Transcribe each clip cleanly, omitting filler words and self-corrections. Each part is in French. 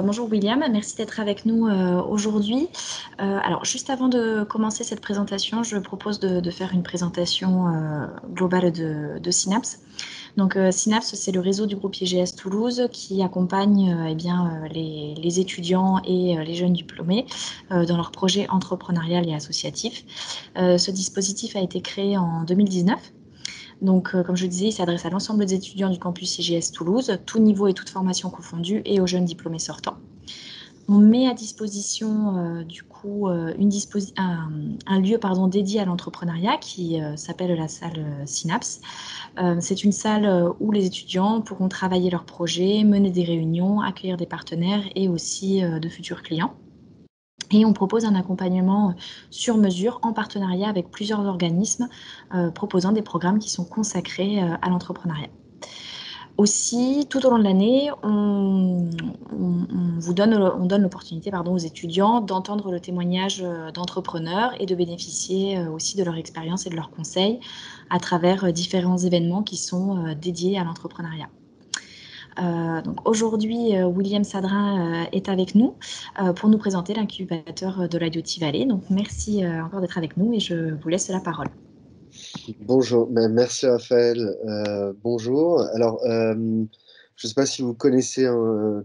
Bonjour William, merci d'être avec nous aujourd'hui. Alors juste avant de commencer cette présentation, je propose de faire une présentation globale de Synapse. Donc Synapse, c'est le réseau du groupe IGS Toulouse qui accompagne les étudiants et les jeunes diplômés dans leurs projets entrepreneurial et associatifs. Ce dispositif a été créé en 2019. Donc, comme je le disais, il s'adresse à l'ensemble des étudiants du campus IGS Toulouse, tout niveau et toute formation confondue, et aux jeunes diplômés sortants. On met à disposition un lieu dédié à l'entrepreneuriat qui s'appelle la salle Synapse. C'est une salle où les étudiants pourront travailler leurs projets, mener des réunions, accueillir des partenaires et aussi de futurs clients. Et on propose un accompagnement sur mesure en partenariat avec plusieurs organismes proposant des programmes qui sont consacrés à l'entrepreneuriat. Aussi, tout au long de l'année, on donne l'opportunité aux étudiants d'entendre le témoignage d'entrepreneurs et de bénéficier aussi de leur expérience et de leurs conseils à travers différents événements qui sont dédiés à l'entrepreneuriat. Donc aujourd'hui, William Sadrin est avec nous pour nous présenter l'incubateur de l'IoT Valley. Donc merci encore d'être avec nous et je vous laisse la parole. Bonjour, merci Raphaël. Bonjour. Alors, je ne sais pas si vous connaissez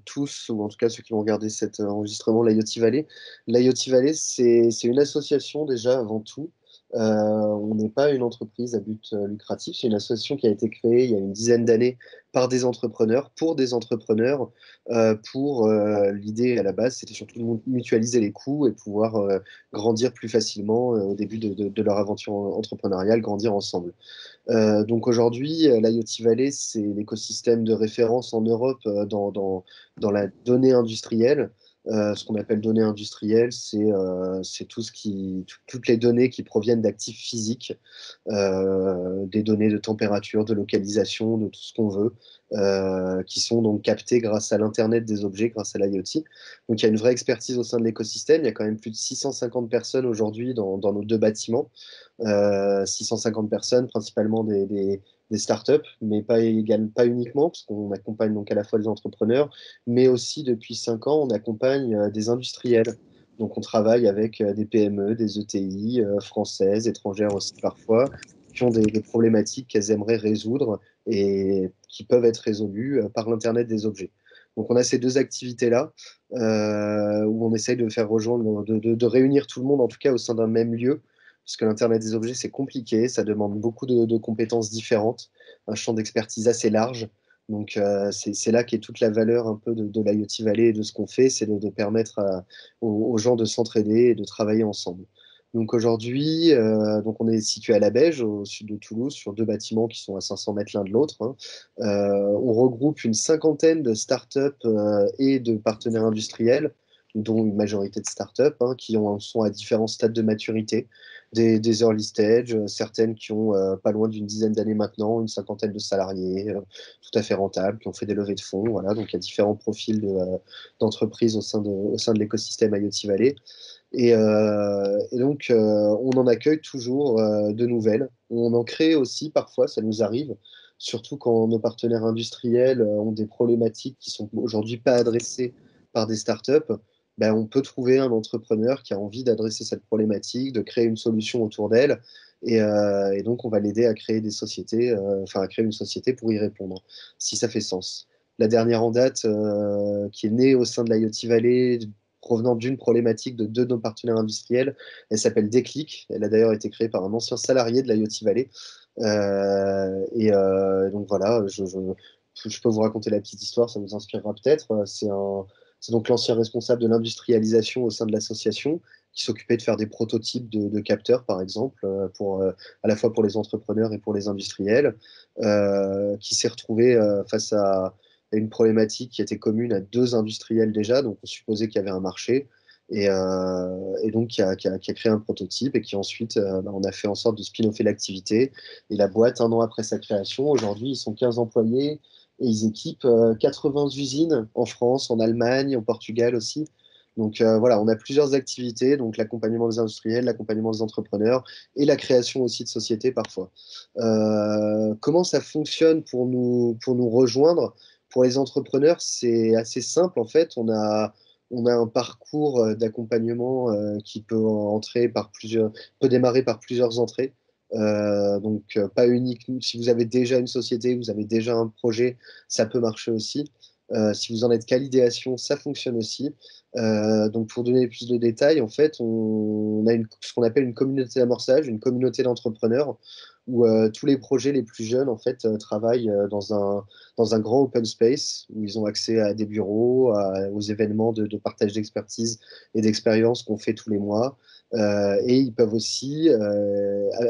tous, ou en tout cas ceux qui vont regarder cet enregistrement, l'IoT Valley. L'IoT Valley, c'est une association déjà avant tout. On n'est pas une entreprise à but lucratif, c'est une association qui a été créée il y a une dizaine d'années par des entrepreneurs, pour des entrepreneurs, l'idée à la base, c'était surtout de mutualiser les coûts et pouvoir grandir plus facilement au début de leur aventure entrepreneuriale, grandir ensemble. Donc aujourd'hui, l'IoT Valley, c'est l'écosystème de référence en Europe dans la donnée industrielle. Ce qu'on appelle données industrielles, c'est toutes les données qui proviennent d'actifs physiques, des données de température, de localisation, de tout ce qu'on veut, qui sont donc captées grâce à l'Internet des objets, grâce à l'IoT. Donc il y a une vraie expertise au sein de l'écosystème. Il y a quand même plus de 650 personnes aujourd'hui dans nos deux bâtiments. 650 personnes, principalement des startups, mais pas uniquement, parce qu'on accompagne donc à la fois les entrepreneurs, mais aussi depuis 5 ans, on accompagne des industriels. Donc on travaille avec des PME, des ETI françaises, étrangères aussi parfois, qui ont des problématiques qu'elles aimeraient résoudre et qui peuvent être résolues par l'Internet des objets. Donc on a ces deux activités-là où on essaye de faire rejoindre, de réunir tout le monde, en tout cas au sein d'un même lieu, parce que l'Internet des objets, c'est compliqué, ça demande beaucoup de compétences différentes, un champ d'expertise assez large. Donc, c'est là qu'est toute la valeur un peu de l'IoT Valley et de ce qu'on fait, c'est de permettre aux gens de s'entraider et de travailler ensemble. Donc aujourd'hui, donc on est situé à La Beige, au sud de Toulouse, sur deux bâtiments qui sont à 500 mètres l'un de l'autre, hein. On regroupe une cinquantaine de startups et de partenaires industriels, dont une majorité de startups qui sont à différents stades de maturité, des early stage, certaines qui ont pas loin d'une dizaine d'années maintenant, une cinquantaine de salariés, tout à fait rentables, qui ont fait des levées de fonds. Voilà, donc il y a différents profils d'entreprises au sein de l'écosystème IoT Valley. Et donc, on en accueille toujours de nouvelles. On en crée aussi parfois, ça nous arrive, surtout quand nos partenaires industriels ont des problématiques qui sont aujourd'hui pas adressées par des startups. Ben, on peut trouver un entrepreneur qui a envie d'adresser cette problématique, de créer une solution autour d'elle. Et donc, on va l'aider à créer des sociétés, à créer une société pour y répondre, si ça fait sens. La dernière en date, qui est née au sein de l'IoT Valley, provenant d'une problématique de deux de nos partenaires industriels. Elle s'appelle Déclic. Elle a d'ailleurs été créée par un ancien salarié de l'IoT Valley. Donc voilà, je peux vous raconter la petite histoire, ça vous inspirera peut-être. C'est donc l'ancien responsable de l'industrialisation au sein de l'association qui s'occupait de faire des prototypes de capteurs, par exemple, à la fois pour les entrepreneurs et pour les industriels, qui s'est retrouvé face à une problématique qui était commune à deux industriels déjà, donc on supposait qu'il y avait un marché, et donc qui a créé un prototype et qui ensuite, on a fait en sorte de spin-offer l'activité. Et la boîte, un an après sa création, aujourd'hui, ils sont 15 employés et ils équipent 80 usines en France, en Allemagne, au Portugal aussi. Donc voilà, on a plusieurs activités, donc l'accompagnement des industriels, l'accompagnement des entrepreneurs et la création aussi de sociétés parfois. Comment ça fonctionne pour nous rejoindre? Pour les entrepreneurs, c'est assez simple en fait. On a un parcours d'accompagnement qui peut démarrer par plusieurs entrées. Pas unique. Si vous avez déjà une société, vous avez déjà un projet, ça peut marcher aussi. Si vous en êtes qu'à l'idéation, ça fonctionne aussi. Donc, pour donner plus de détails, en fait, on a ce qu'on appelle une communauté d'amorçage, une communauté d'entrepreneurs, où tous les projets les plus jeunes, en fait, travaillent dans un grand open space, où ils ont accès à des bureaux, aux événements de partage d'expertise et d'expérience qu'on fait tous les mois. Et ils peuvent aussi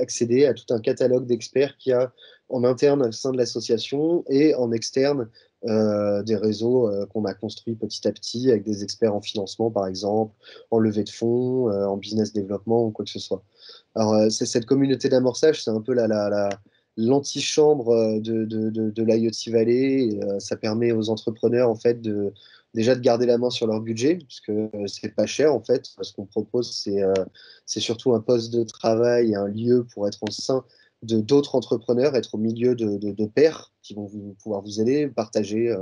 accéder à tout un catalogue d'experts qu'il y a en interne au sein de l'association et en externe des réseaux qu'on a construits petit à petit avec des experts en financement, par exemple, en levée de fonds, en business développement ou quoi que ce soit. Alors, c'est cette communauté d'amorçage, c'est un peu l'antichambre de l'IoT Valley. Et, ça permet aux entrepreneurs, en fait, déjà de garder la main sur leur budget, parce que c'est pas cher, en fait. Ce qu'on propose, c'est surtout un poste de travail et un lieu pour être en sein de d'autres entrepreneurs, être au milieu de pairs qui vont pouvoir vous aider, partager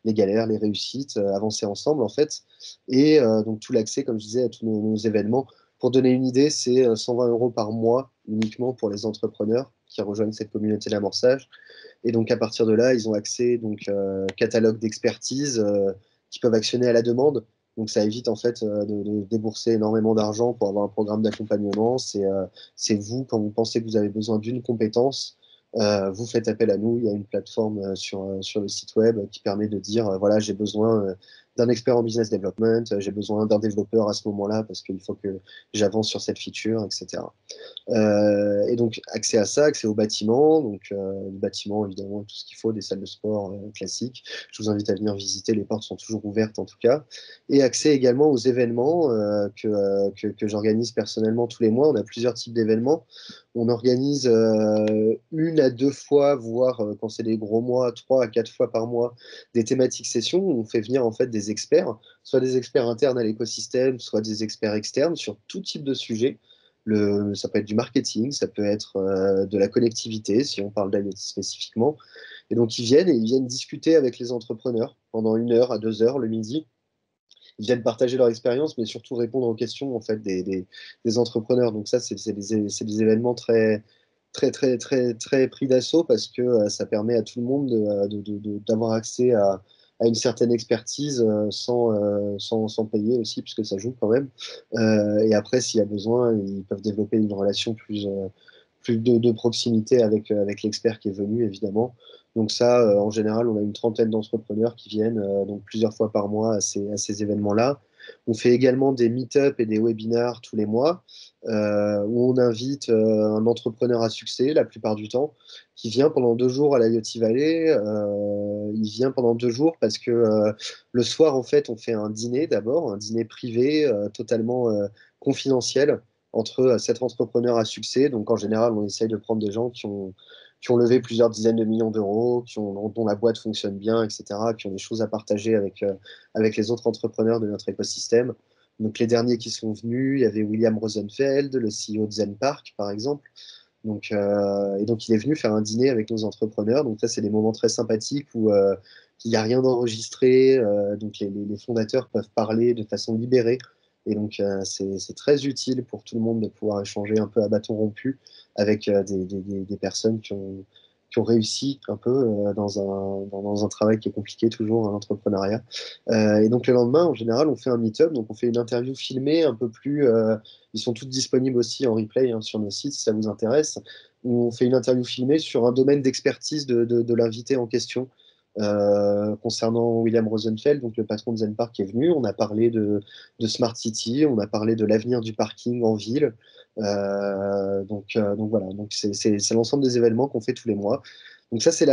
les galères, les réussites, avancer ensemble, en fait. Et donc, tout l'accès, comme je disais, à tous nos événements. Pour donner une idée, c'est 120 € par mois uniquement pour les entrepreneurs qui rejoignent cette communauté d'amorçage. Et donc, à partir de là, ils ont accès donc catalogue d'expertise qu'ils peuvent actionner à la demande. Donc, ça évite en fait de débourser énormément d'argent pour avoir un programme d'accompagnement. C'est vous, quand vous pensez que vous avez besoin d'une compétence, vous faites appel à nous. Il y a une plateforme sur le site web qui permet de dire voilà, j'ai besoin d'un expert en business development, j'ai besoin d'un développeur à ce moment-là parce qu'il faut que j'avance sur cette feature, etc. Et donc, accès à ça, accès au bâtiment. Donc, le bâtiment, évidemment, tout ce qu'il faut, des salles de sport classiques. Je vous invite à venir visiter, les portes sont toujours ouvertes en tout cas. Et accès également aux événements que j'organise personnellement tous les mois. On a plusieurs types d'événements. On organise 1 à 2 fois, voire quand c'est des gros mois, 3 à 4 fois par mois, des thématiques sessions où on fait venir en fait des experts, soit des experts internes à l'écosystème, soit des experts externes sur tout type de sujet. Ça peut être du marketing, ça peut être de la connectivité, si on parle d'IoT spécifiquement. Et donc, ils viennent discuter avec les entrepreneurs pendant 1 heure à 2 heures le midi. Ils viennent partager leur expérience, mais surtout répondre aux questions en fait, des entrepreneurs. Donc ça, c'est des événements très, très, très, très, très pris d'assaut parce que ça permet à tout le monde d'avoir accès à une certaine expertise sans payer aussi, puisque ça joue quand même. Et après, s'il y a besoin, ils peuvent développer une relation plus de proximité avec l'expert qui est venu, évidemment. Donc ça, en général, on a une trentaine d'entrepreneurs qui viennent donc plusieurs fois par mois à ces événements-là. On fait également des meet-up et des webinars tous les mois où on invite un entrepreneur à succès, la plupart du temps, qui vient pendant 2 jours à l'IoT Valley. Il vient pendant 2 jours parce que le soir, en fait, on fait un dîner d'abord, un dîner privé totalement confidentiel entre 7 entrepreneurs à succès. Donc, en général, on essaye de prendre des gens qui ont levé plusieurs dizaines de millions d'euros, dont la boîte fonctionne bien, etc., qui ont des choses à partager avec les autres entrepreneurs de notre écosystème. Donc, les derniers qui sont venus, il y avait William Rosenfeld, le CEO de Zen Park, par exemple. Et donc, il est venu faire un dîner avec nos entrepreneurs. Donc, ça, c'est des moments très sympathiques où il n'y a rien d'enregistré. Donc, les fondateurs peuvent parler de façon libérée. Et donc, c'est très utile pour tout le monde de pouvoir échanger un peu à bâton rompu avec des personnes qui ont réussi un peu dans un travail qui est compliqué toujours, un entrepreneuriat. Et donc, le lendemain, en général, on fait un meet-up. Donc, on fait une interview filmée un peu plus. Ils sont toutes disponibles aussi en replay sur nos sites si ça vous intéresse. Où on fait une interview filmée sur un domaine d'expertise de l'invité en question. Concernant William Rosenfeld, donc le patron de Zenpark qui est venu, on a parlé de Smart City, on a parlé de l'avenir du parking en ville. Donc voilà, donc c'est l'ensemble des événements qu'on fait tous les mois. Donc ça, c'est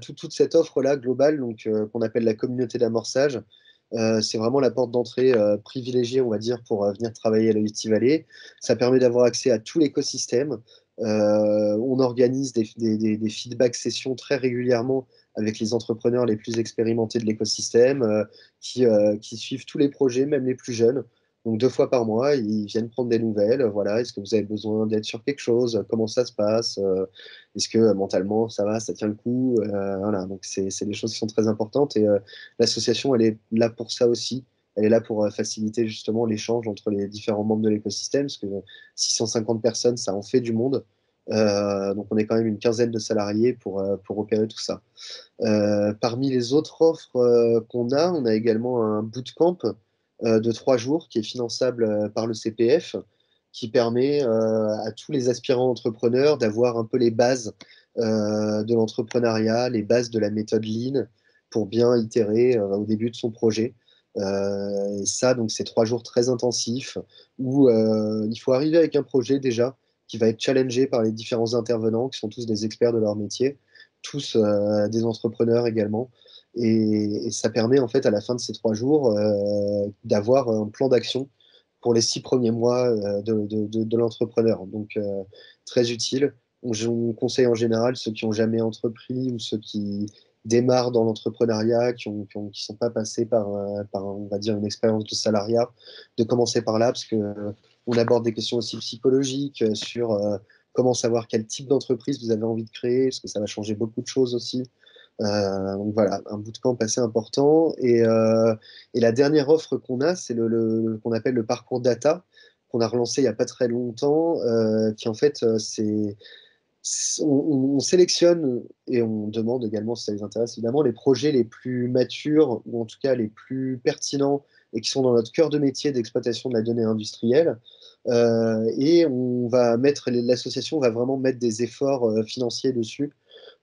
toute cette offre-là globale donc, qu'on appelle la communauté d'amorçage. C'est vraiment la porte d'entrée privilégiée, on va dire, pour venir travailler à l'IoT Valley. Ça permet d'avoir accès à tout l'écosystème. On organise des feedback sessions très régulièrement avec les entrepreneurs les plus expérimentés de l'écosystème qui suivent tous les projets, même les plus jeunes. Donc 2 fois par mois, ils viennent prendre des nouvelles. Voilà, est-ce que vous avez besoin d'aide sur quelque chose? Comment ça se passe? Est-ce que mentalement ça va, ça tient le coup? Voilà, donc c'est des choses qui sont très importantes et l'association, elle est là pour ça aussi. Elle est là pour faciliter justement l'échange entre les différents membres de l'écosystème, parce que 650 personnes, ça en fait du monde. Donc on est quand même une quinzaine de salariés pour opérer tout ça. Parmi les autres offres qu'on a, on a également un bootcamp de 3 jours qui est finançable par le CPF, qui permet à tous les aspirants entrepreneurs d'avoir un peu les bases de l'entrepreneuriat, les bases de la méthode Lean pour bien itérer au début de son projet. Et ça, donc, c'est 3 jours très intensifs où il faut arriver avec un projet déjà qui va être challengé par les différents intervenants qui sont tous des experts de leur métier, tous des entrepreneurs également. Et ça permet en fait à la fin de ces 3 jours d'avoir un plan d'action pour les 6 premiers mois de l'entrepreneur. Donc très utile. On conseille en général ceux qui n'ont jamais entrepris ou ceux qui démarrent dans l'entrepreneuriat, qui sont pas passés par, on va dire, une expérience de salariat, de commencer par là, parce que on aborde des questions aussi psychologiques sur comment savoir quel type d'entreprise vous avez envie de créer, parce que ça va changer beaucoup de choses aussi. Donc voilà, un bootcamp assez important. Et la dernière offre qu'on a, c'est qu'on appelle le parcours data, qu'on a relancé il n'y a pas très longtemps, qui en fait, on sélectionne et on demande également, si ça les intéresse évidemment, les projets les plus matures, ou en tout cas les plus pertinents, et qui sont dans notre cœur de métier d'exploitation de la donnée industrielle. Et l'association va vraiment mettre des efforts financiers dessus.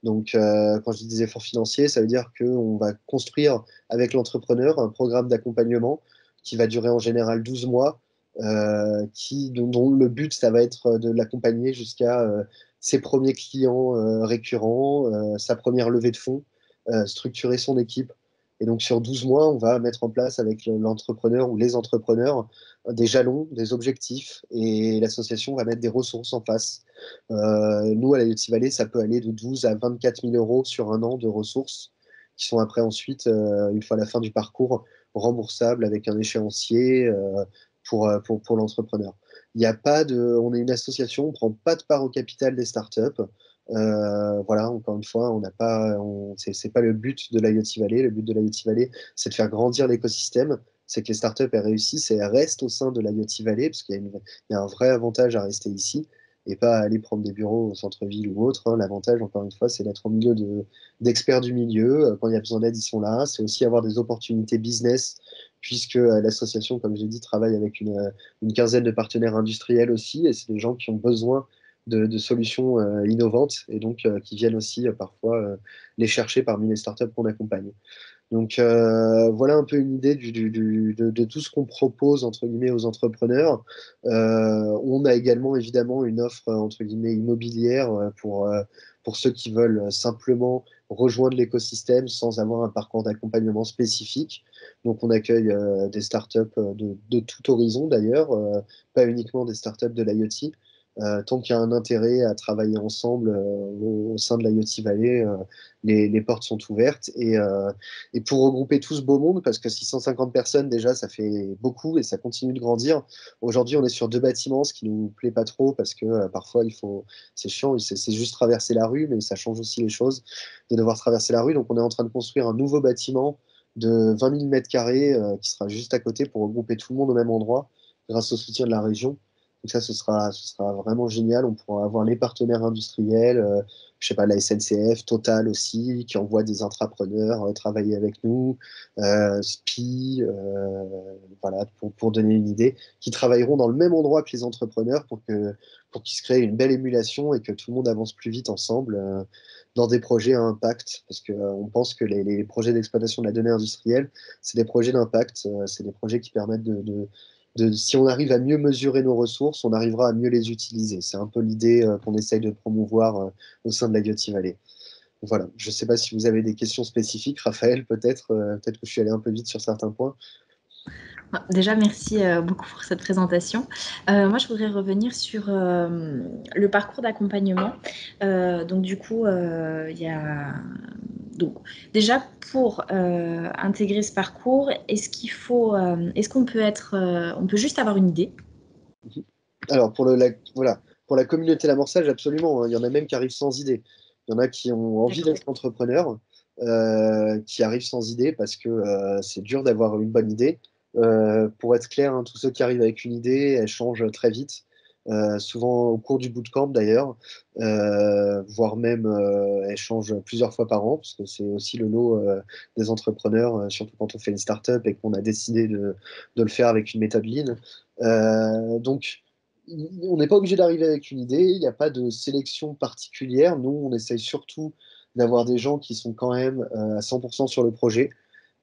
Donc, quand je dis des efforts financiers, ça veut dire qu'on va construire avec l'entrepreneur un programme d'accompagnement qui va durer en général 12 mois, dont le but, ça va être de l'accompagner jusqu'à ses premiers clients récurrents, sa première levée de fonds, structurer son équipe. Et donc, sur 12 mois, on va mettre en place avec l'entrepreneur ou les entrepreneurs des jalons, des objectifs, et l'association va mettre des ressources en face. Nous, à la Yoti Valley, ça peut aller de 12 à 24 000 euros sur un an de ressources qui sont après ensuite, une fois la fin du parcours, remboursables avec un échéancier pour l'entrepreneur. Il n'y a pas de, On est une association, on ne prend pas de part au capital des startups. Voilà, encore une fois, c'est pas le but de l'IoT Valley. Le but de l'IoT Valley, c'est de faire grandir l'écosystème, c'est que les startups elles réussissent et elles restent au sein de l'IoT Valley, parce il y a un vrai avantage à rester ici et pas à aller prendre des bureaux au centre-ville ou autre, hein. L'avantage, encore une fois, c'est d'être au milieu d'experts du milieu. Quand il y a besoin d'aide, ils sont là. C'est aussi avoir des opportunités business, puisque l'association, comme j'ai dit, travaille avec une quinzaine de partenaires industriels aussi, et c'est des gens qui ont besoin de solutions innovantes, et donc qui viennent aussi parfois les chercher parmi les startups qu'on accompagne. Donc voilà un peu une idée de tout ce qu'on propose entre guillemets aux entrepreneurs. On a également évidemment une offre entre guillemets immobilière pour ceux qui veulent simplement rejoindre l'écosystème sans avoir un parcours d'accompagnement spécifique. Donc on accueille des startups de tout horizon d'ailleurs, pas uniquement des startups de l'IoT. Tant qu'il y a un intérêt à travailler ensemble au sein de l'IoT Valley, les portes sont ouvertes. Et pour regrouper tout ce beau monde, parce que 650 personnes déjà, ça fait beaucoup et ça continue de grandir. Aujourd'hui, on est sur 2 bâtiments, ce qui nous plaît pas trop parce que parfois c'est chiant, c'est juste traverser la rue, mais ça change aussi les choses de devoir traverser la rue. Donc, on est en train de construire un nouveau bâtiment de 20 000 mètres carrés qui sera juste à côté pour regrouper tout le monde au même endroit grâce au soutien de la région. Donc ça, ce sera vraiment génial. On pourra avoir les partenaires industriels, je sais pas, la SNCF, Total aussi, qui envoie des intrapreneurs travailler avec nous, SPI, voilà, pour donner une idée, qui travailleront dans le même endroit que les entrepreneurs pour qu'ils se créent une belle émulation et que tout le monde avance plus vite ensemble dans des projets à impact. Parce qu'on pense que les projets d'exploitation de la donnée industrielle, c'est des projets d'impact, c'est des projets qui permettent si on arrive à mieux mesurer nos ressources, on arrivera à mieux les utiliser. C'est un peu l'idée qu'on essaye de promouvoir au sein de la IoT Valley. Voilà, je ne sais pas si vous avez des questions spécifiques, Raphaël, peut-être que je suis allé un peu vite sur certains points. Déjà, merci beaucoup pour cette présentation. Moi, je voudrais revenir sur le parcours d'accompagnement. Donc, du coup, il y a Donc, déjà, pour intégrer ce parcours, est-ce qu'on peut on peut juste avoir une idée? Mhm. Alors, voilà, pour la communauté d'amorçage, absolument, hein. Il y en a même qui arrivent sans idée. Il y en a qui ont envie D'accord. d'être entrepreneurs, qui arrivent sans idée parce que c'est dur d'avoir une bonne idée. Pour être clair, hein, tous ceux qui arrivent avec une idée, elles changent très vite. Souvent au cours du bootcamp d'ailleurs, voire même elles changent plusieurs fois par an, parce que c'est aussi le lot des entrepreneurs, surtout quand on fait une startup et qu'on a décidé de le faire avec une méthode Lean. Donc, on n'est pas obligé d'arriver avec une idée, il n'y a pas de sélection particulière. Nous, on essaye surtout d'avoir des gens qui sont quand même à 100% sur le projet,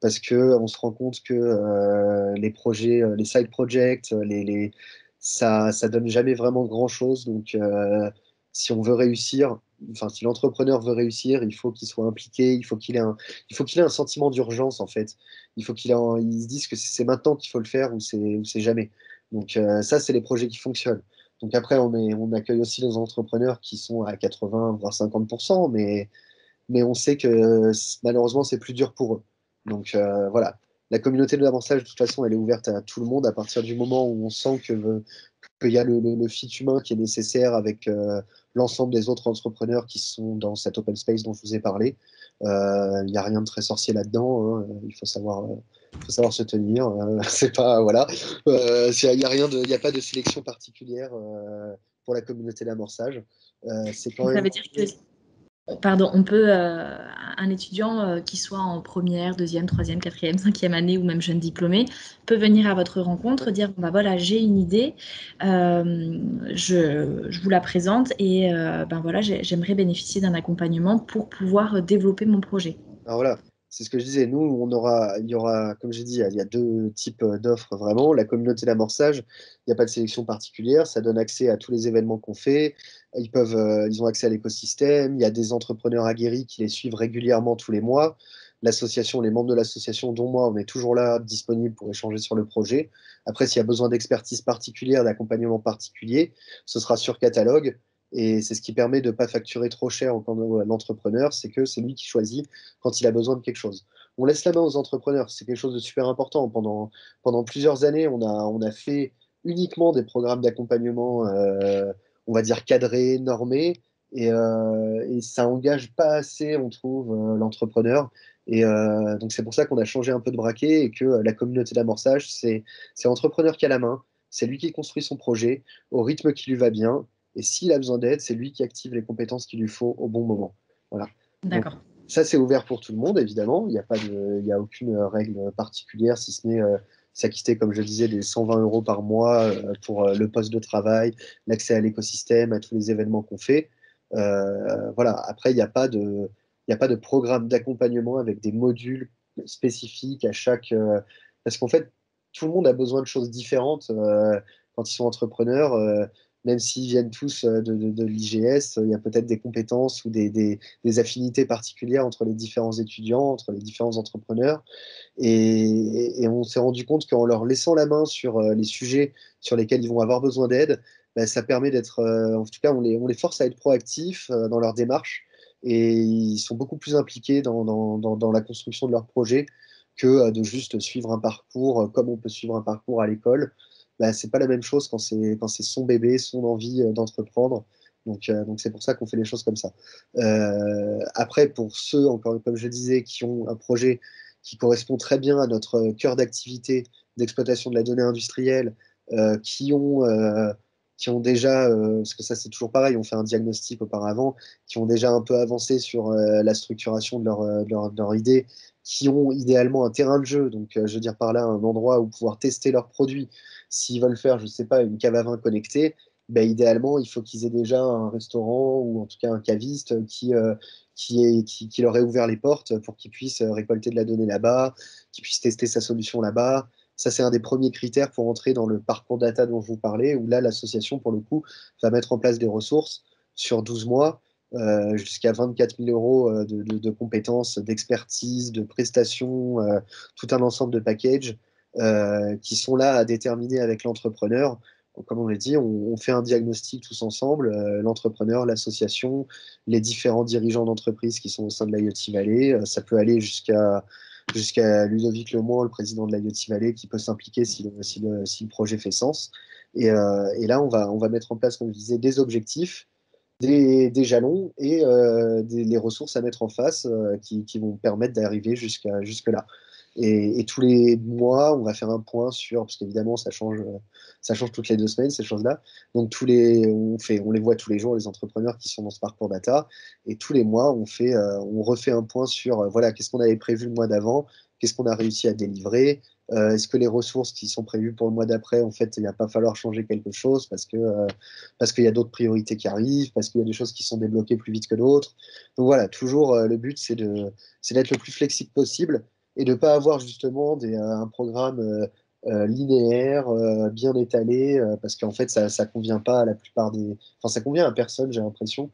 parce que on se rend compte que les projets, les side projects, ça donne jamais vraiment grand-chose. Donc, si on veut réussir, enfin, si l'entrepreneur veut réussir, il faut qu'il soit impliqué, il faut qu'il ait un sentiment d'urgence, en fait. Il se dise que c'est maintenant qu'il faut le faire ou c'est jamais. Donc, ça, c'est les projets qui fonctionnent. Donc après, on accueille aussi les entrepreneurs qui sont à 80, voire 50%, mais on sait que malheureusement, c'est plus dur pour eux. Donc voilà, la communauté de l'avancage, de toute façon, elle est ouverte à tout le monde à partir du moment où on sent qu'il y a le fit humain qui est nécessaire avec l'ensemble des autres entrepreneurs qui sont dans cet open space dont je vous ai parlé. Il n'y a rien de très sorcier là-dedans, hein. Il faut savoir se tenir. C'est pas, voilà. Il n'y a rien il y a pas de sélection particulière pour la communauté d'amorçage. C'est quand Donc, ça même. veut dire que, pardon, on peut, un étudiant qui soit en première, deuxième, troisième, quatrième, cinquième année ou même jeune diplômé peut venir à votre rencontre, dire, bon, bah voilà, j'ai une idée, je vous la présente et ben voilà, j'aimerais bénéficier d'un accompagnement pour pouvoir développer mon projet. Alors voilà, c'est ce que je disais. Nous, il y aura, comme j'ai dit, il y a deux types d'offres vraiment. La communauté d'amorçage, il n'y a pas de sélection particulière. Ça donne accès à tous les événements qu'on fait. Ils ont accès à l'écosystème. Il y a des entrepreneurs aguerris qui les suivent régulièrement tous les mois. L'association, les membres de l'association, dont moi, on est toujours là, disponible pour échanger sur le projet. Après, s'il y a besoin d'expertise particulière, d'accompagnement particulier, ce sera sur catalogue. Et c'est ce qui permet de ne pas facturer trop cher encore à l'entrepreneur, c'est que c'est lui qui choisit quand il a besoin de quelque chose. On laisse la main aux entrepreneurs, c'est quelque chose de super important. Pendant plusieurs années, on a fait uniquement des programmes d'accompagnement, on va dire cadrés, normés, et ça engage pas assez, on trouve, l'entrepreneur. Et donc c'est pour ça qu'on a changé un peu de braquet et que la communauté d'amorçage, c'est l'entrepreneur qui a la main, c'est lui qui construit son projet au rythme qui lui va bien, et s'il a besoin d'aide, c'est lui qui active les compétences qu'il lui faut au bon moment. Voilà. Donc, D'accord. ça, c'est ouvert pour tout le monde, évidemment. Il y a aucune règle particulière, si ce n'est s'acquitter, comme je disais, des 120 euros par mois pour le poste de travail, l'accès à l'écosystème, à tous les événements qu'on fait. Voilà. Après, il y a pas de programme d'accompagnement avec des modules spécifiques à chaque. Parce qu'en fait, tout le monde a besoin de choses différentes quand ils sont entrepreneurs. Même s'ils viennent tous de l'IGS, il y a peut-être des compétences ou des affinités particulières entre les différents étudiants, entre les différents entrepreneurs. Et on s'est rendu compte qu'en leur laissant la main sur les sujets sur lesquels ils vont avoir besoin d'aide, bah, ça permet d'être, en tout cas, on les force à être proactifs dans leur démarche et ils sont beaucoup plus impliqués dans la construction de leur projet que de juste suivre un parcours comme on peut suivre un parcours à l'école. Bah, c'est pas la même chose quand c'est son bébé, son envie d'entreprendre. Donc c'est pour ça qu'on fait les choses comme ça. Après, pour ceux, encore comme je disais, qui ont un projet qui correspond très bien à notre cœur d'activité d'exploitation de la donnée industrielle, euh, qui ont, euh, qui ont déjà, parce que ça c'est toujours pareil, on fait un diagnostic auparavant, qui ont déjà un peu avancé sur la structuration de leur idée, qui ont idéalement un terrain de jeu, donc je veux dire par là un endroit où pouvoir tester leurs produits. S'ils veulent faire, je ne sais pas, une cave à vin connectée, ben, idéalement, il faut qu'ils aient déjà un restaurant ou en tout cas un caviste qui leur ait ouvert les portes pour qu'ils puissent récolter de la donnée là-bas, qu'ils puissent tester sa solution là-bas. Ça, c'est un des premiers critères pour entrer dans le parcours data dont je vous parlais, où là, l'association, pour le coup, va mettre en place des ressources sur 12 mois, jusqu'à 24 000 euros de compétences, d'expertise, de prestations, tout un ensemble de packages qui sont là à déterminer avec l'entrepreneur comme on l'a dit, on fait un diagnostic tous ensemble, l'entrepreneur, l'association, les différents dirigeants d'entreprise qui sont au sein de l'IoT Valley. Ça peut aller jusqu'à Ludovic Lemoine, le président de l'IoT Valley, qui peut s'impliquer si le projet fait sens. Et là, on va mettre en place, comme je disais, des objectifs, des jalons et les ressources à mettre en face qui vont permettre d'arriver jusque-là. Et tous les mois, on va faire un point sur, parce qu'évidemment, ça change toutes les 2 semaines, ces choses-là. Donc, on les voit tous les jours, les entrepreneurs qui sont dans ce parcours data. Et tous les mois, on refait un point sur, voilà, qu'est-ce qu'on avait prévu le mois d'avant, qu'est-ce qu'on a réussi à délivrer, est-ce que les ressources qui sont prévues pour le mois d'après, en fait, il n'y a pas falloir changer quelque chose parce qu'il y a d'autres priorités qui arrivent, parce qu'il y a des choses qui sont débloquées plus vite que d'autres. Donc voilà, toujours le but, c'est d'être le plus flexible possible et de ne pas avoir justement un programme linéaire, bien étalé, parce qu'en fait, ça ne convient pas à la plupart des... Enfin, ça convient à personne, j'ai l'impression.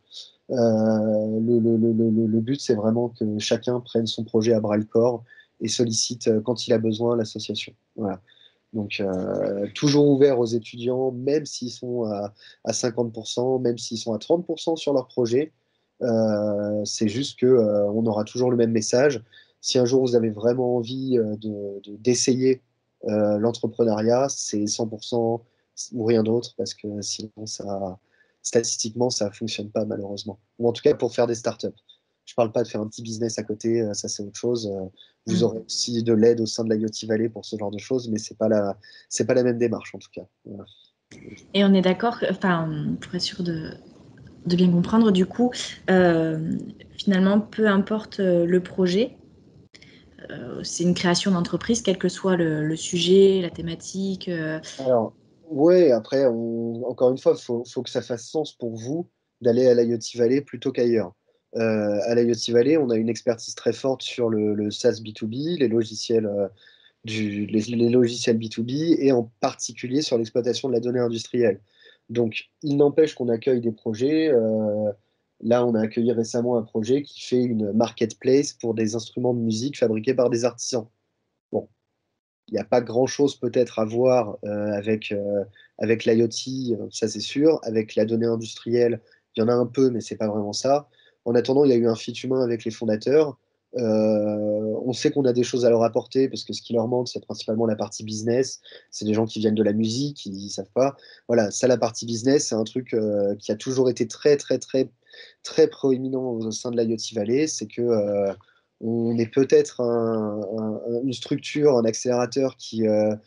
Le but, c'est vraiment que chacun prenne son projet à bras-le-corps et sollicite quand il a besoin l'association. Voilà. Donc, toujours ouvert aux étudiants, même s'ils sont à 50%, même s'ils sont à 30% sur leur projet. C'est juste que on aura toujours le même message. Si un jour vous avez vraiment envie d'essayer l'entrepreneuriat, c'est 100% ou rien d'autre, parce que sinon, statistiquement, ça ne fonctionne pas malheureusement. Ou en tout cas pour faire des startups. Je ne parle pas de faire un petit business à côté, ça c'est autre chose. Vous Mm. aurez aussi de l'aide au sein de l'IoT Valley pour ce genre de choses, mais c'est pas la même démarche en tout cas. Voilà. Et on est d'accord, enfin, pour être sûr de bien comprendre, du coup, euh, finalement, peu importe le projet, c'est une création d'entreprise, quel que soit le sujet, la thématique. Alors, ouais, après, encore une fois, faut que ça fasse sens pour vous d'aller à l'IoT Valley plutôt qu'ailleurs. À l'IoT Valley, on a une expertise très forte sur le SaaS B2B, les logiciels B2B, et en particulier sur l'exploitation de la donnée industrielle. Donc, il n'empêche qu'on accueille des projets. Là, on a accueilli récemment un projet qui fait une marketplace pour des instruments de musique fabriqués par des artisans. Bon, il n'y a pas grand-chose peut-être à voir avec l'IoT, ça c'est sûr. Avec la donnée industrielle, il y en a un peu, mais c'est pas vraiment ça. En attendant, il y a eu un fit humain avec les fondateurs. On sait qu'on a des choses à leur apporter parce que ce qui leur manque, c'est principalement la partie business. C'est des gens qui viennent de la musique, qui ne savent pas. Voilà, ça, la partie business, c'est un truc qui a toujours été très, très, très, très proéminent au sein de l'IoT Valley. C'est que on est peut-être une structure, un accélérateur qui a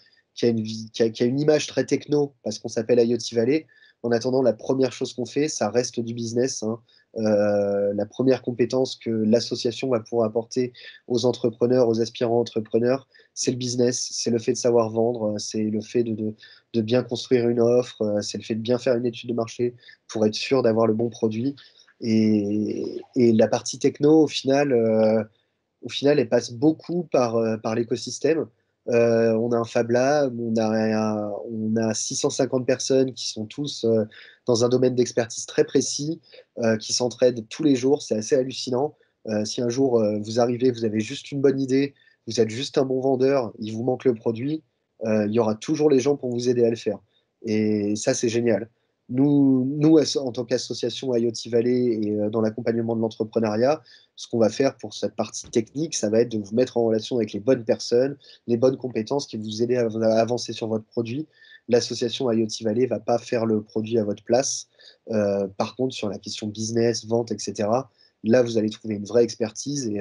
une image très techno parce qu'on s'appelle IoT Valley. En attendant, la première chose qu'on fait, ça reste du business, hein. La première compétence que l'association va pouvoir apporter aux entrepreneurs, aux aspirants entrepreneurs, c'est le business, c'est le fait de savoir vendre, c'est le fait de bien construire une offre, c'est le fait de bien faire une étude de marché pour être sûr d'avoir le bon produit. Et la partie techno, au final, elle passe beaucoup par l'écosystème. On a un Fab Lab, on a 650 personnes qui sont tous dans un domaine d'expertise très précis, qui s'entraident tous les jours. C'est assez hallucinant. Si un jour vous arrivez, vous avez juste une bonne idée, vous êtes juste un bon vendeur, il vous manque le produit, il y aura toujours les gens pour vous aider à le faire. Et ça, c'est génial. Nous, en tant qu'association IoT Valley et dans l'accompagnement de l'entrepreneuriat, ce qu'on va faire pour cette partie technique, ça va être de vous mettre en relation avec les bonnes personnes, les bonnes compétences qui vous aider à avancer sur votre produit. L'association IoT Valley va pas faire le produit à votre place. Par contre, sur la question business, vente, etc., là, vous allez trouver une vraie expertise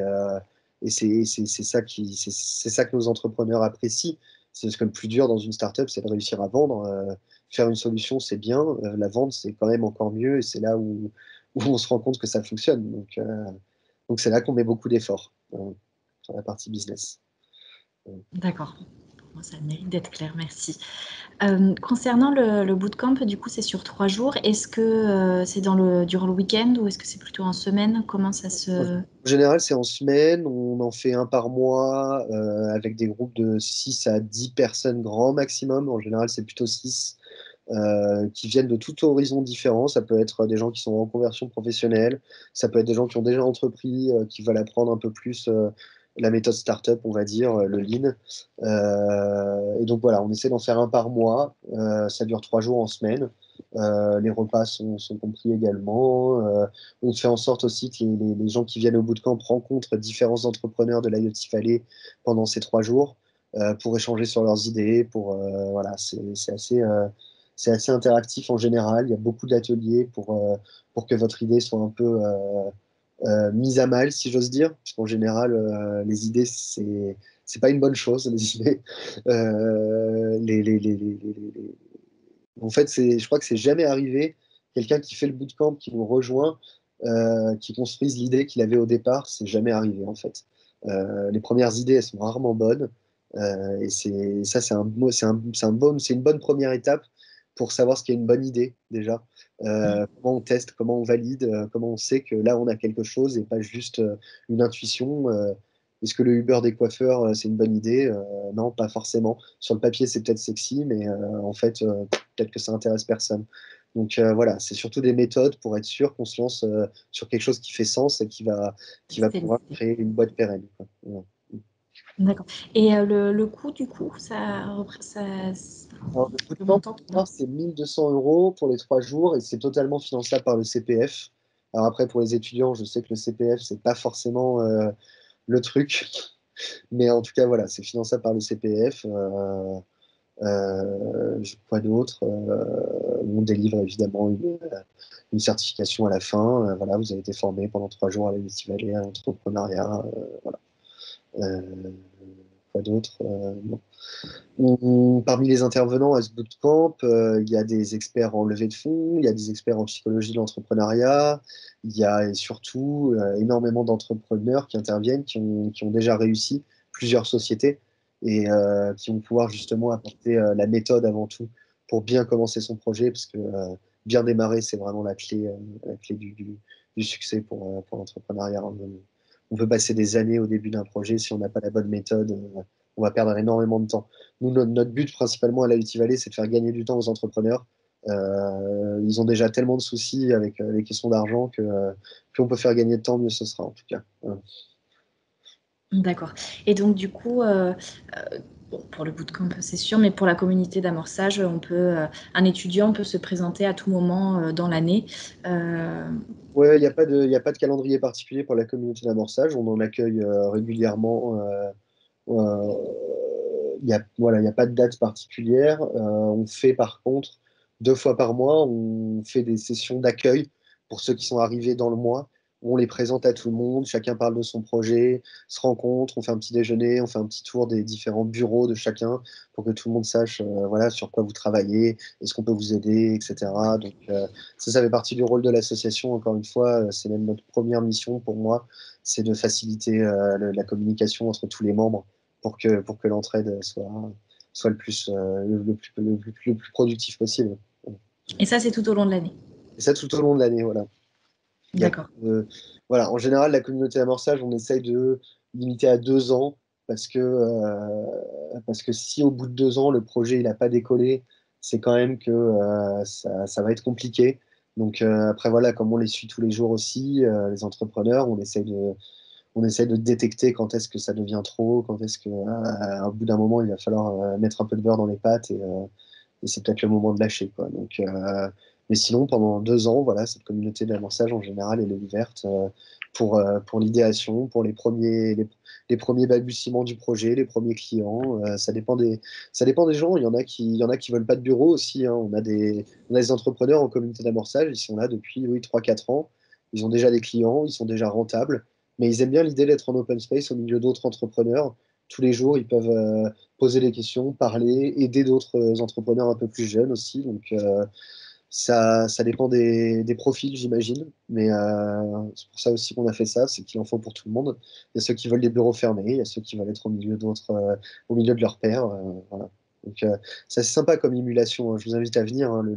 et c'est ça que nos entrepreneurs apprécient. C'est parce que le plus dur dans une startup, c'est de réussir à vendre. Faire une solution, c'est bien. La vente, c'est quand même encore mieux et c'est là où on se rend compte que ça fonctionne. Donc c'est là qu'on met beaucoup d'efforts sur la partie business. D'accord. Bon, ça mérite d'être clair, merci. Concernant le bootcamp, du coup, c'est sur 3 jours. Est-ce que c'est durant le week-end ou est-ce que c'est plutôt en semaine? Comment ça En se... général, c'est en semaine. On en fait un par mois avec des groupes de 6 à 10 personnes grand maximum. En général, c'est plutôt 6 qui viennent de tout horizon différent. Ça peut être des gens qui sont en conversion professionnelle. Ça peut être des gens qui ont déjà entrepris, qui veulent apprendre un peu plus la méthode startup, on va dire, le lean. Et donc voilà, on essaie d'en faire un par mois. Ça dure 3 jours en semaine. Les repas sont compris également. On fait en sorte aussi que les gens qui viennent au bootcamp rencontrent différents entrepreneurs de l'IoT Valley pendant ces 3 jours pour échanger sur leurs idées. Voilà, c'est assez interactif en général. Il y a beaucoup d'ateliers pour que votre idée soit un peu mise à mal, si j'ose dire. Parce qu'en général, les idées, c'est pas une bonne chose, les idées. En fait, je crois que c'est jamais arrivé quelqu'un qui fait le bootcamp, qui nous rejoint, qui construise l'idée qu'il avait au départ, c'est jamais arrivé en fait. Les premières idées, elles sont rarement bonnes, et ça, c'est une bonne première étape pour savoir ce qu'est une bonne idée déjà. Comment on teste, comment on valide, comment on sait que là on a quelque chose et pas juste une intuition. Est-ce que le Uber des coiffeurs, c'est une bonne idée? Non, pas forcément. Sur le papier, c'est peut-être sexy, mais en fait, peut-être que ça intéresse personne. Donc voilà, c'est surtout des méthodes pour être sûr qu'on se lance sur quelque chose qui fait sens et qui va C'était pouvoir l'idée. créer une boîte pérenne, quoi. Voilà. D'accord. Et le coût, du coup, Alors, le le bootcamp, montant, pour pardon. moi, c'est 1 200 € pour les 3 jours et c'est totalement finançable par le CPF. Alors après, pour les étudiants, je sais que le CPF, c'est pas forcément le truc, mais en tout cas, voilà, c'est finançable par le CPF. Quoi d'autre? On délivre évidemment une certification à la fin. Voilà, vous avez été formé pendant 3 jours à l'IoT Valley, à l'entrepreneuriat. Voilà. Euh, Quoi d'autre? Non. Parmi les intervenants à ce bootcamp, il y a des experts en levée de fonds, il y a des experts en psychologie de l'entrepreneuriat, il y a et surtout énormément d'entrepreneurs qui interviennent, qui ont déjà réussi plusieurs sociétés et qui vont pouvoir justement apporter la méthode avant tout pour bien commencer son projet, parce que bien démarrer, c'est vraiment la clé du succès pour l'entrepreneuriat. On peut passer des années au début d'un projet si on n'a pas la bonne méthode. On va perdre énormément de temps. Nous, notre but principalement à la l'IoT Valley, c'est de faire gagner du temps aux entrepreneurs. Ils ont déjà tellement de soucis avec les questions d'argent que plus on peut faire gagner de temps, mieux ce sera en tout cas. Voilà. D'accord. Et donc, du coup, bon, pour le bootcamp, c'est sûr, mais pour la communauté d'amorçage, un étudiant peut se présenter à tout moment dans l'année. Euh, Ouais, il y a pas de calendrier particulier pour la communauté d'amorçage. On en accueille régulièrement. Voilà, il y a pas de date particulière. On fait par contre 2 fois par mois, on fait des sessions d'accueil pour ceux qui sont arrivés dans le mois, où on les présente à tout le monde, chacun parle de son projet, se rencontre, on fait un petit déjeuner, on fait un petit tour des différents bureaux de chacun pour que tout le monde sache voilà, sur quoi vous travaillez, est-ce qu'on peut vous aider, etc. Donc ça fait partie du rôle de l'association. Encore une fois, c'est même notre première mission pour moi, c'est de faciliter la communication entre tous les membres pour que l'entraide soit le plus productif possible. et ça, c'est tout au long de l'année. Et ça tout au long de l'année, voilà. Il y a, D'accord. voilà. En général, la communauté d'amorçage, on essaye de limiter à 2 ans parce que si au bout de 2 ans, le projet il n'a pas décollé, c'est quand même que ça va être compliqué. Donc après, voilà, comme on les suit tous les jours aussi, les entrepreneurs, on essaie de détecter quand est-ce que ça devient trop, quand est-ce qu'au bout d'un moment, il va falloir mettre un peu de beurre dans les pâtes et c'est peut-être le moment de lâcher, quoi. Donc, mais sinon, pendant 2 ans, voilà, cette communauté de l'amorçage, en général, elle est ouverte pour l'idéation, pour les premiers balbutiements du projet, les premiers clients. Ça dépend des gens. Il y en a qui veulent pas de bureau aussi, hein. On a des entrepreneurs en communauté d'amorçage, ils sont là depuis, oui, 3 4 ans. Ils ont déjà des clients, ils sont déjà rentables, mais ils aiment bien l'idée d'être en open space au milieu d'autres entrepreneurs. Tous les jours, ils peuvent poser des questions, parler, aider d'autres entrepreneurs un peu plus jeunes aussi. Donc, ça dépend des profils, j'imagine. Mais c'est pour ça aussi qu'on a fait ça, c'est qu'il en faut pour tout le monde. Il y a ceux qui veulent des bureaux fermés, il y a ceux qui veulent être au milieu de leurs pairs. Voilà. Donc, c'est assez sympa comme émulation, hein. Je vous invite à venir, hein. Le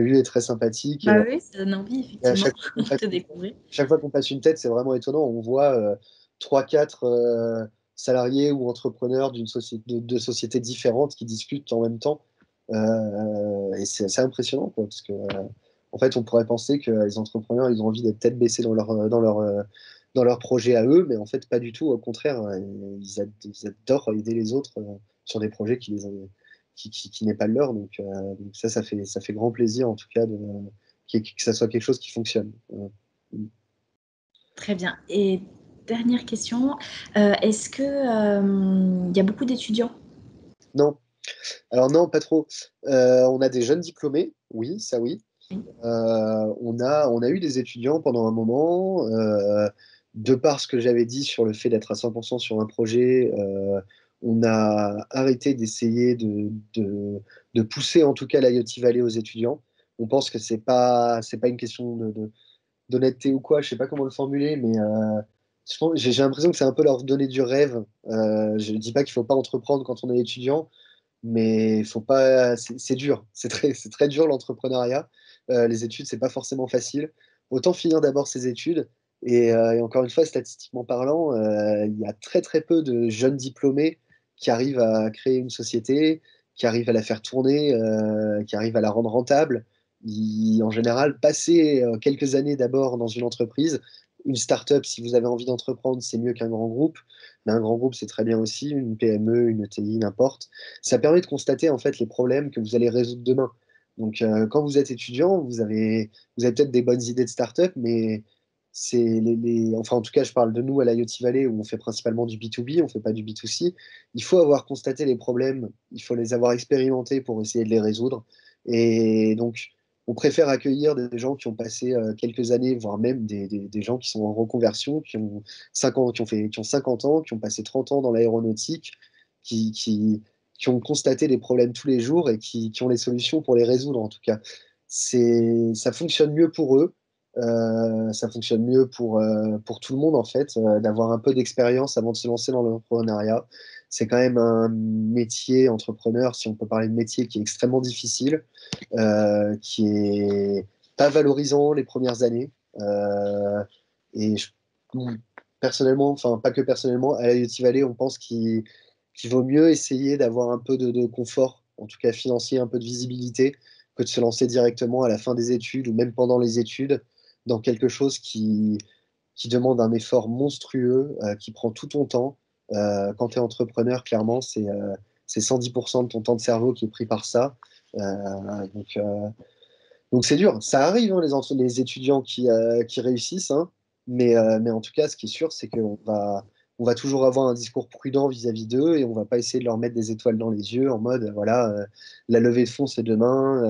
lieu est très sympathique. Bah oui, ça donne envie, Et à effectivement, chaque fois qu'on passe de découvrir. chaque fois qu'on passe une tête, c'est vraiment étonnant. On voit 3-4 salariés ou entrepreneurs de sociétés différentes qui discutent en même temps. Et c'est assez impressionnant, quoi, parce que en fait, on pourrait penser que les entrepreneurs, ils ont envie d'être tête baissée dans leur projet à eux, mais en fait, pas du tout. Au contraire, ils adorent aider les autres sur des projets qui n'est pas le leur. Donc ça fait grand plaisir, en tout cas, que ça soit quelque chose qui fonctionne. Très bien. Et dernière question, est-ce que il y a beaucoup d'étudiants? Non, alors non, pas trop. On a des jeunes diplômés, oui, ça oui. Oui. On a eu des étudiants pendant un moment. De par ce que j'avais dit sur le fait d'être à 100% sur un projet, on a arrêté d'essayer de pousser en tout cas l'IoT Valley aux étudiants. On pense que c'est pas une question d'honnêteté ou quoi, je sais pas comment le formuler, mais j'ai l'impression que c'est un peu leur donner du rêve. Je dis pas qu'il faut pas entreprendre quand on est étudiant, mais faut pas, c'est dur, c'est très dur l'entrepreneuriat. Les études, c'est pas forcément facile. Autant finir d'abord ses études. Et encore une fois, statistiquement parlant, il y a très très peu de jeunes diplômés qui arrivent à créer une société, qui arrivent à la faire tourner, qui arrivent à la rendre rentable. En général, passer quelques années d'abord dans une entreprise, une start-up, si vous avez envie d'entreprendre, c'est mieux qu'un grand groupe. Mais un grand groupe, c'est très bien aussi, une PME, une ETI, n'importe. Ça permet de constater en fait les problèmes que vous allez résoudre demain. Donc, quand vous êtes étudiant, vous avez peut-être des bonnes idées de start-up, mais enfin, en tout cas, je parle de nous à l'IoT Valley où on fait principalement du B2B, on fait pas du B2C. Il faut avoir constaté les problèmes, il faut les avoir expérimentés pour essayer de les résoudre. Et donc, on préfère accueillir des gens qui ont passé quelques années, voire même des gens qui sont en reconversion, qui ont 50 ans, qui ont passé 30 ans dans l'aéronautique, qui, qui, qui ont constaté les problèmes tous les jours et qui ont les solutions pour les résoudre en tout cas. Ça fonctionne mieux pour eux, ça fonctionne mieux pour tout le monde en fait, d'avoir un peu d'expérience avant de se lancer dans l'entrepreneuriat. C'est quand même un métier entrepreneur, si on peut parler de métier, qui est extrêmement difficile, qui est pas valorisant les premières années. Et je- Personnellement, enfin pas que personnellement, à l'IoT Valley, on pense qu'il vaut mieux essayer d'avoir un peu de confort, en tout cas financier, un peu de visibilité, que de se lancer directement à la fin des études ou même pendant les études dans quelque chose qui demande un effort monstrueux, qui prend tout ton temps. Quand tu es entrepreneur, clairement, c'est 110% de ton temps de cerveau qui est pris par ça. Euh, donc, euh, donc c'est dur. Ça arrive, hein, les étudiants qui réussissent, hein, mais en tout cas, ce qui est sûr, c'est on va toujours avoir un discours prudent vis-à-vis d'eux et on va pas essayer de leur mettre des étoiles dans les yeux en mode, voilà, la levée de fonds, c'est demain,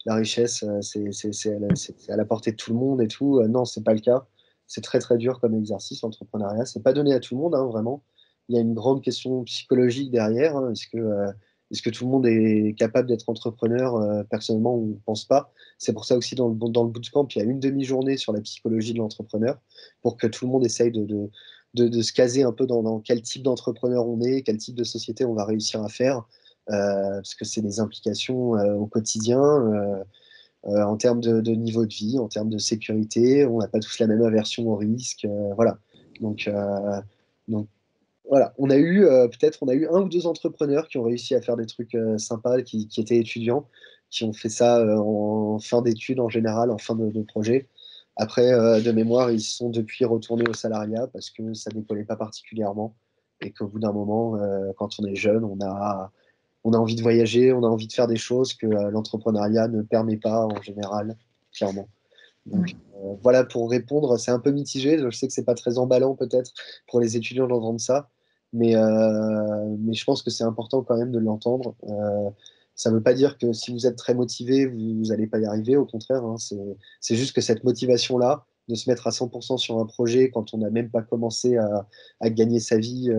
la richesse, c'est à la portée de tout le monde et tout. Non, c'est pas le cas. C'est très, très dur comme exercice, l'entrepreneuriat. C'est pas donné à tout le monde, hein, vraiment. Il y a une grande question psychologique derrière, hein. Est-ce que tout le monde est capable d'être entrepreneur? Personnellement, on ne pense pas. C'est pour ça aussi dans le bootcamp, il y a une demi-journée sur la psychologie de l'entrepreneur pour que tout le monde essaye de se caser un peu dans quel type d'entrepreneur on est, quel type de société on va réussir à faire, parce que c'est des implications au quotidien, en termes de niveau de vie, en termes de sécurité. On n'a pas tous la même aversion au risque. Voilà. Donc, euh, donc voilà, on a eu un ou deux entrepreneurs qui ont réussi à faire des trucs sympas, qui étaient étudiants, qui ont fait ça en fin d'études en général, en fin de projet. Après, de mémoire, ils sont depuis retournés au salariat parce que ça décollait pas particulièrement et qu'au bout d'un moment, quand on est jeune, on a envie de voyager, on a envie de faire des choses que l'entrepreneuriat ne permet pas en général, clairement. Donc Oui. voilà pour répondre, c'est un peu mitigé. Je sais que c'est pas très emballant peut-être pour les étudiants d'entendre ça, mais je pense que c'est important quand même de l'entendre. Ça ne veut pas dire que si vous êtes très motivé, vous n'allez pas y arriver. Au contraire, hein, c'est juste que cette motivation-là, de se mettre à 100% sur un projet quand on n'a même pas commencé à gagner sa vie,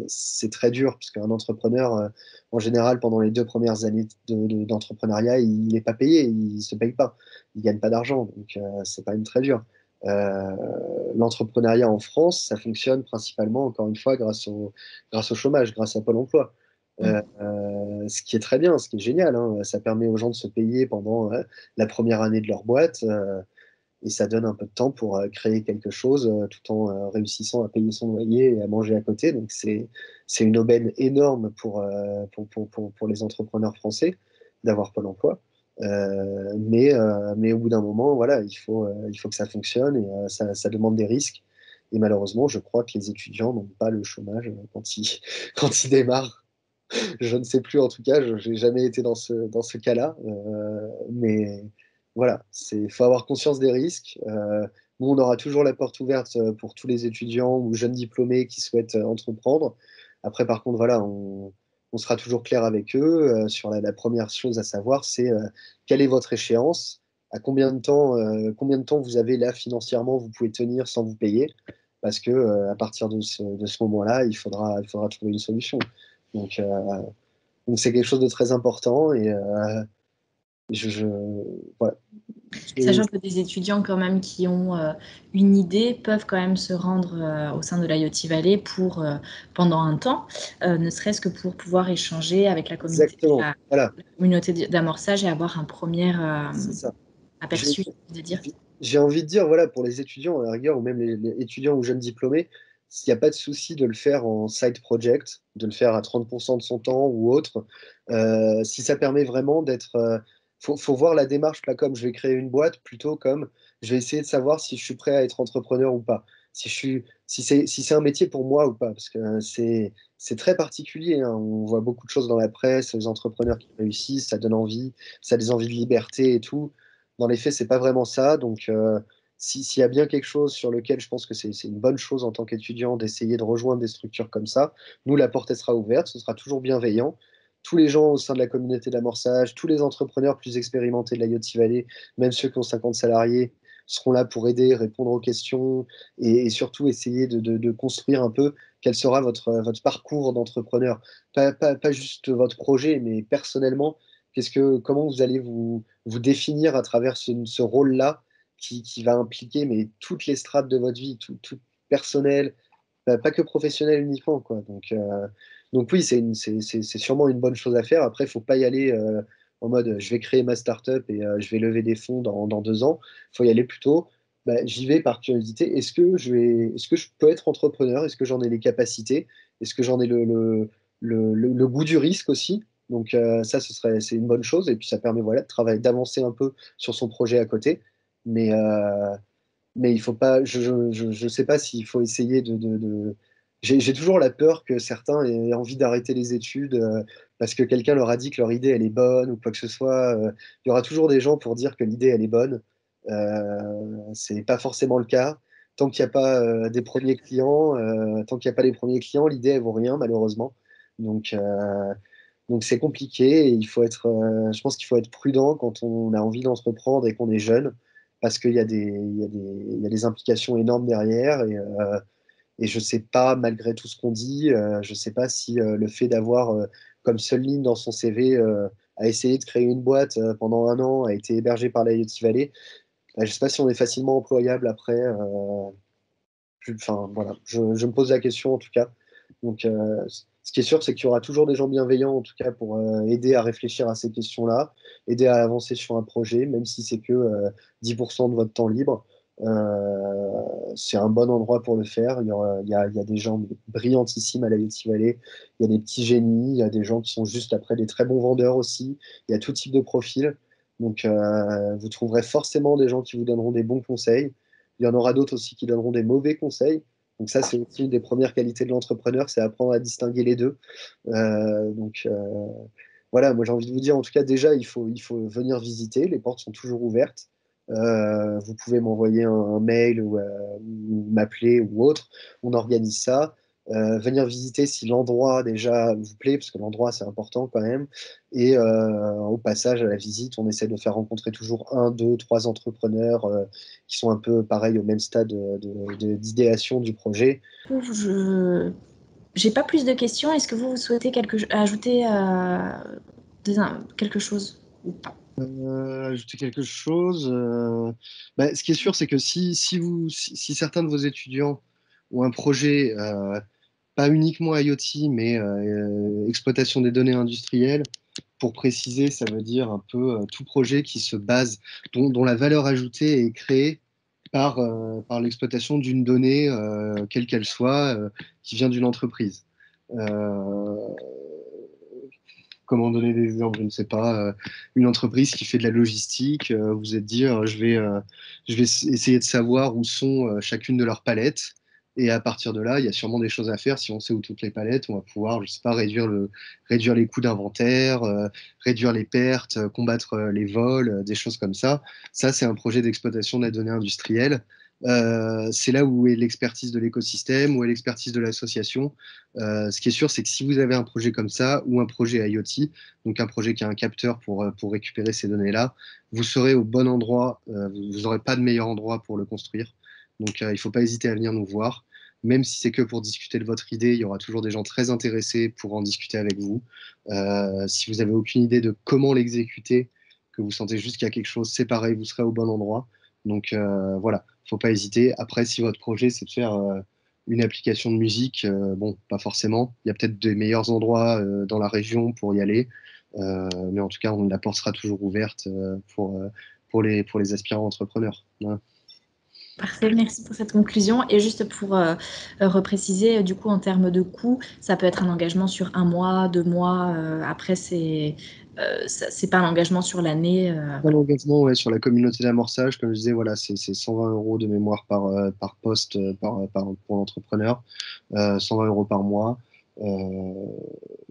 c'est très dur, puisqu'un entrepreneur, en général, pendant les 2 premières années d'entrepreneuriat, il n'est pas payé, il ne se paye pas, il ne gagne pas d'argent, donc c'est quand même très dur. Euh, L'entrepreneuriat en France, ça fonctionne principalement, encore une fois, grâce au chômage, grâce à Pôle emploi. Ce qui est très bien, ce qui est génial, hein. Ça permet aux gens de se payer pendant la première année de leur boîte, et ça donne un peu de temps pour créer quelque chose tout en réussissant à payer son loyer et à manger à côté. Donc c'est une aubaine énorme pour les entrepreneurs français d'avoir Pôle emploi. Mais au bout d'un moment, voilà, il faut que ça fonctionne et ça demande des risques. Et malheureusement, je crois que les étudiants n'ont pas le chômage quand ils, quand ils démarrent. Je ne sais plus, en tout cas, je n'ai jamais été dans ce cas-là. Mais voilà, il faut avoir conscience des risques. Nous, on aura toujours la porte ouverte pour tous les étudiants ou jeunes diplômés qui souhaitent entreprendre. Après, par contre, voilà, on sera toujours clair avec eux sur la première chose à savoir, c'est quelle est votre échéance, à combien de temps vous avez là financièrement, vous pouvez tenir sans vous payer, parce que à partir de ce moment-là, il faudra trouver une solution. Donc, donc c'est quelque chose de très important et je voilà. Sachant que des étudiants quand même qui ont une idée peuvent quand même se rendre au sein de l'IoT Valley pour, pendant un temps, ne serait-ce que pour pouvoir échanger avec Exactement. Voilà, la communauté d'amorçage et avoir un premier c'est ça. J'ai aperçu, de dire. j'ai envie de dire, voilà, pour les étudiants, à la rigueur, ou même les étudiants ou jeunes diplômés, s'il n'y a pas de souci de le faire en side project, de le faire à 30% de son temps ou autre, si ça permet vraiment d'être. Faut voir la démarche pas comme je vais créer une boîte, plutôt comme je vais essayer de savoir si je suis prêt à être entrepreneur ou pas. Si c'est un métier pour moi ou pas. Parce que c'est très particulier, hein. On voit beaucoup de choses dans la presse, les entrepreneurs qui réussissent, ça donne envie, ça a des envies de liberté et tout. Dans les faits, c'est pas vraiment ça. Donc, s'il y a bien quelque chose sur lequel je pense que c'est une bonne chose en tant qu'étudiant d'essayer de rejoindre des structures comme ça, nous, la porte, elle sera ouverte, ce sera toujours bienveillant. Tous les gens au sein de la communauté d'amorçage, tous les entrepreneurs plus expérimentés de l'IoT Valley, même ceux qui ont 50 salariés, seront là pour aider, répondre aux questions et surtout essayer de construire un peu quel sera votre parcours d'entrepreneur. Pas juste votre projet, mais personnellement, comment vous allez vous définir à travers ce rôle-là qui va impliquer mais, toutes les strates de votre vie, tout personnel, pas que professionnel uniquement, quoi. Donc oui, c'est sûrement une bonne chose à faire. Après, il ne faut pas y aller en mode je vais créer ma startup et je vais lever des fonds dans 2 ans. Il faut y aller plutôt, bah, j'y vais par curiosité. Est-ce que je peux être entrepreneur? Est-ce que j'en ai les capacités? Est-ce que j'en ai le goût du risque aussi? Donc ça, c'est une bonne chose. Et puis ça permet voilà, de travailler, d'avancer un peu sur son projet à côté. Mais, mais il faut pas, je sais pas s'il faut essayer J'ai toujours la peur que certains aient envie d'arrêter les études parce que quelqu'un leur a dit que leur idée elle est bonne ou quoi que ce soit. Il y aura toujours des gens pour dire que l'idée elle est bonne. C'est pas forcément le cas. Tant qu'il n'y a pas des premiers clients, tant qu'il n'y a pas les premiers clients, l'idée elle vaut rien malheureusement. Donc donc c'est compliqué et je pense qu'il faut être prudent quand on a envie d'entreprendre et qu'on est jeune, parce qu'il y a il y a des implications énormes derrière et je sais pas, malgré tout ce qu'on dit, je sais pas si le fait d'avoir comme seule ligne dans son CV à essayer de créer une boîte pendant 1 an, a été hébergé par la IoT Valley, je sais pas si on est facilement employable après. Enfin voilà, je me pose la question en tout cas. Donc, ce qui est sûr, c'est qu'il y aura toujours des gens bienveillants, en tout cas, pour aider à réfléchir à ces questions-là, aider à avancer sur un projet, même si c'est que 10% de votre temps libre. C'est un bon endroit pour le faire. Il y a des gens brillantissimes à la IoT Valley. Il y a des petits génies, il y a des gens qui sont juste après des très bons vendeurs aussi. Il y a tout type de profil. Donc, vous trouverez forcément des gens qui vous donneront des bons conseils. Il y en aura d'autres aussi qui donneront des mauvais conseils. Donc ça, c'est aussi une des premières qualités de l'entrepreneur, c'est apprendre à distinguer les deux. Donc voilà, moi j'ai envie de vous dire, en tout cas déjà, il faut venir visiter, les portes sont toujours ouvertes. Vous pouvez m'envoyer un mail ou m'appeler ou autre, on organise ça. Venir visiter si l'endroit déjà vous plaît, parce que l'endroit c'est important quand même. Et au passage à la visite, on essaie de faire rencontrer toujours un, deux, trois entrepreneurs qui sont un peu pareil au même stade d'idéation du projet. Je n'ai pas plus de questions. Est-ce que vous souhaitez ajouter quelque chose ou pas? Ajouter quelque chose. Bah, ce qui est sûr, c'est que si certains de vos étudiants ont un projet, pas uniquement IoT, mais exploitation des données industrielles, pour préciser, ça veut dire un peu tout projet qui se base, dont la valeur ajoutée est créée par l'exploitation d'une donnée, quelle qu'elle soit, qui vient d'une entreprise. Euh, Comment donner des exemples? Je ne sais pas. Une entreprise qui fait de la logistique, vous êtes dit, je vais essayer de savoir où sont chacune de leurs palettes. Et à partir de là, il y a sûrement des choses à faire. Si on sait où toutes les palettes, on va pouvoir, je sais pas, réduire les coûts d'inventaire, réduire les pertes, combattre les vols, des choses comme ça. Ça, c'est un projet d'exploitation des données industrielles. C'est là où est l'expertise de l'écosystème, où est l'expertise de l'association. Ce qui est sûr, c'est que si vous avez un projet comme ça ou un projet IoT, donc un projet qui a un capteur pour récupérer ces données-là, vous serez au bon endroit. Vous n'aurez pas de meilleur endroit pour le construire. Donc, il ne faut pas hésiter à venir nous voir. Même si c'est que pour discuter de votre idée, il y aura toujours des gens très intéressés pour en discuter avec vous. Si vous n'avez aucune idée de comment l'exécuter, que vous sentez juste qu'il y a quelque chose, c'est pareil, vous serez au bon endroit. Donc voilà, il ne faut pas hésiter. Après, si votre projet, c'est de faire une application de musique, bon, pas forcément. Il y a peut-être des meilleurs endroits dans la région pour y aller. Mais en tout cas, la porte sera toujours ouverte pour les aspirants entrepreneurs. Voilà. Parfait, merci pour cette conclusion. Et juste pour repréciser, du coup, en termes de coûts, ça peut être un engagement sur 1 mois, 2 mois. Après, c'est pas un engagement sur l'année. Un Voilà. engagement ouais, sur la communauté d'amorçage, comme je disais, voilà, c'est 120 euros de mémoire par poste pour l'entrepreneur, 120 euros par mois. Euh,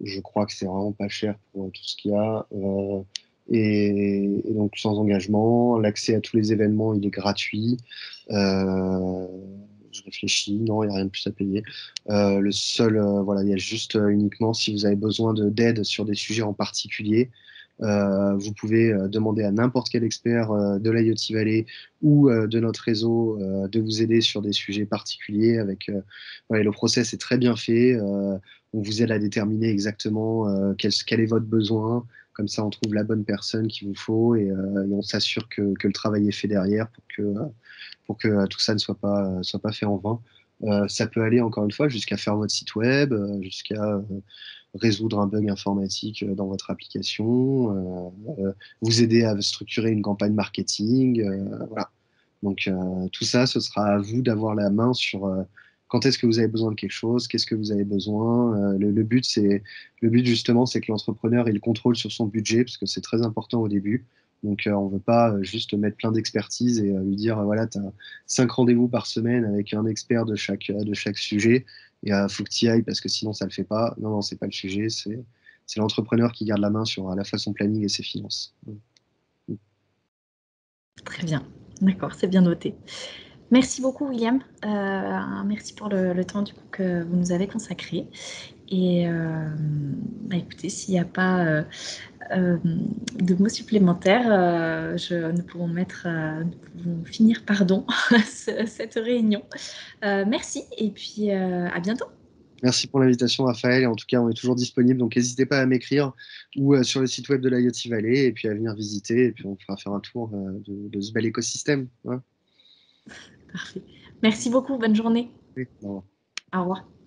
je crois que c'est vraiment pas cher pour tout ce qu'il y a. Et donc sans engagement, l'accès à tous les événements, il est gratuit. Euh, je réfléchis, non, il n'y a rien de plus à payer. Le seul, voilà, il y a juste uniquement si vous avez besoin d'aide sur des sujets en particulier. Vous pouvez demander à n'importe quel expert de l'IoT Valley ou de notre réseau de vous aider sur des sujets particuliers. Ouais, le process est très bien fait. On vous aide à déterminer exactement quel est votre besoin. Comme ça, on trouve la bonne personne qu'il vous faut et on s'assure que le travail est fait derrière pour que tout ça ne soit pas fait en vain. Ça peut aller, encore une fois, jusqu'à faire votre site web, jusqu'à résoudre un bug informatique dans votre application, vous aider à structurer une campagne marketing. Voilà. Donc tout ça, ce sera à vous d'avoir la main sur quand est-ce que vous avez besoin de quelque chose, qu'est-ce que vous avez besoin. Le but justement, c'est que l'entrepreneur il contrôle sur son budget parce que c'est très important au début. Donc on ne veut pas juste mettre plein d'expertise et lui dire voilà, tu as 5 rendez-vous par semaine avec un expert de chaque sujet et il faut que tu y ailles parce que sinon ça ne le fait pas. Non, non, c'est pas le sujet, c'est l'entrepreneur qui garde la main sur à la fois son planning et ses finances. Très bien. D'accord, c'est bien noté. Merci beaucoup, William. Merci pour le temps du coup, que vous nous avez consacré. Et bah, écoutez, s'il n'y a pas de mots supplémentaires, nous pouvons finir pardon, cette réunion. Merci et puis à bientôt. Merci pour l'invitation, Raphaël. Et en tout cas, on est toujours disponible, donc n'hésitez pas à m'écrire ou sur le site web de l'IoT Valley et puis à venir visiter. Et puis on fera faire un tour de ce bel écosystème. Hein. Parfait. Merci beaucoup. Bonne journée. Oui, au revoir. Au revoir.